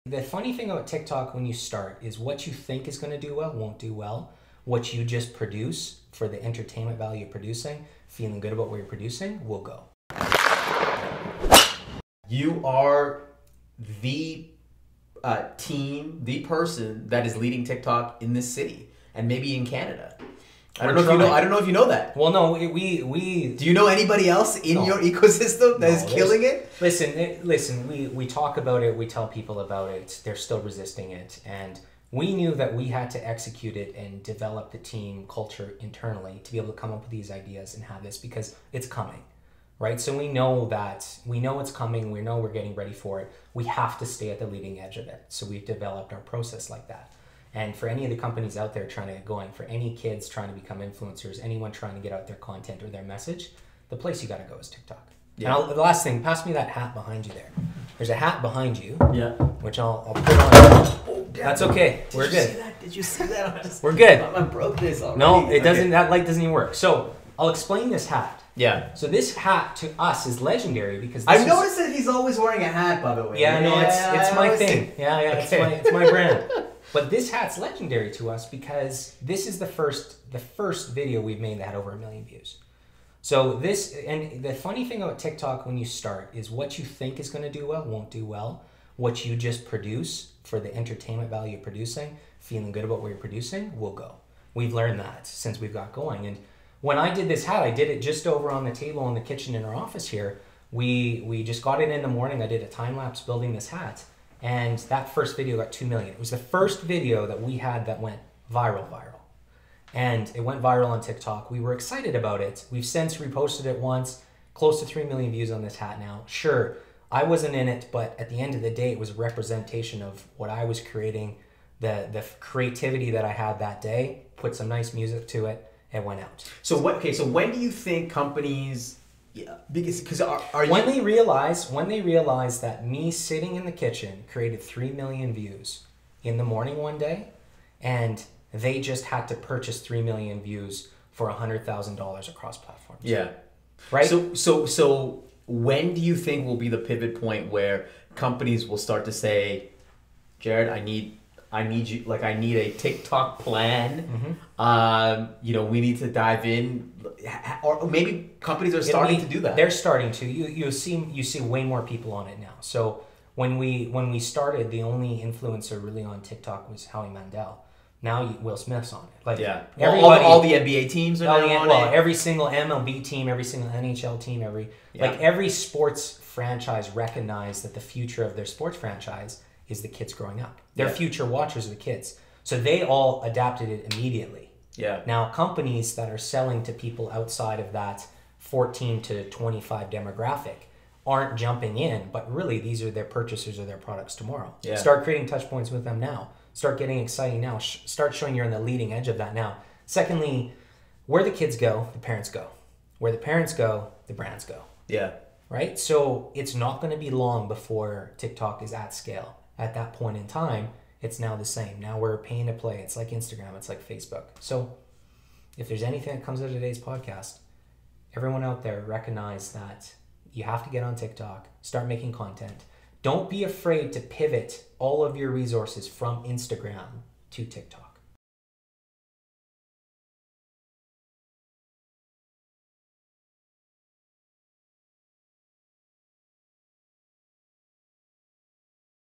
The funny thing about TikTok when you start is what you think is going to do well won't do well. What you just produce for the entertainment value you're producing, feeling good about what you're producing, will go. You are the the person that is leading TikTok in this city and maybe in Canada. I don't know if you know that. Well, no, we do you know anybody else in your ecosystem that is killing it? Listen. We talk about it. We tell people about it. They're still resisting it, and we knew that we had to execute it and develop the team culture internally to be able to come up with these ideas and have this because it's coming, right? So we know it's coming. We know we're getting ready for it. We have to stay at the leading edge of it. So we've developed our process like that. And for any of the companies out there trying to get going, for any kids trying to become influencers, anyone trying to get out their content or their message, the place you got to go is TikTok. Yeah. And the last thing, pass me that hat behind you there. There's a hat behind you. Yeah. Which I'll put on. Oh, that's okay. We're good. Did you see that? We're good. I broke this already. No, it doesn't. That light doesn't even work. So I'll explain this hat. Yeah. So this hat to us is legendary because I've noticed that he's always wearing a hat, by the way. Yeah, no, it's my thing. Yeah, okay. it's my brand. But this hat's legendary to us because this is the first video we've made that had over 1 million views. So this, and the funny thing about TikTok when you start is what you think is going to do well won't do well. What you just produce for the entertainment value you're producing, feeling good about what you're producing, will go. We've learned that since we've got going. And when I did this hat, I did it just over on the table in the kitchen in our office here. We just got it in the morning. I did a time lapse building this hat. And that first video got 2 million. It was the first video that we had that went viral. And it went viral on TikTok. We were excited about it. We've since reposted it once, close to 3 million views on this hat now. Sure, I wasn't in it, but at the end of the day, it was a representation of what I was creating, the creativity that I had that day, put some nice music to it, and went out. So when do you think companies... Yeah, because are you... When they realize that me sitting in the kitchen created 3 million views in the morning one day, and they just had to purchase 3 million views for $100,000 across platforms. Yeah, right. So when do you think will be the pivot point where companies will start to say, Jared, I need you, like I need a TikTok plan. Mm-hmm. We need to dive in, or maybe companies are starting to do that. They're starting to. You see way more people on it now. So when we started, the only influencer really on TikTok was Howie Mandel. Now Will Smith's on it. Like all the NBA teams are now on it. Every single MLB team, every single NHL team, every sports franchise recognized that the future of their sports franchise is the kids growing up. Their future watchers are the kids. So they all adapted it immediately. Yeah. Now, companies that are selling to people outside of that 14 to 25 demographic aren't jumping in, but really these are their purchasers of their products tomorrow. Yeah. Start creating touch points with them now. Start getting exciting now. Start showing you're on the leading edge of that now. Secondly, where the kids go, the parents go. Where the parents go, the brands go. Yeah. Right? So it's not going to be long before TikTok is at scale. At that point in time, it's now the same. Now we're paying to play. It's like Instagram. It's like Facebook. So if there's anything that comes out of today's podcast, everyone out there recognize that you have to get on TikTok, start making content. Don't be afraid to pivot all of your resources from Instagram to TikTok.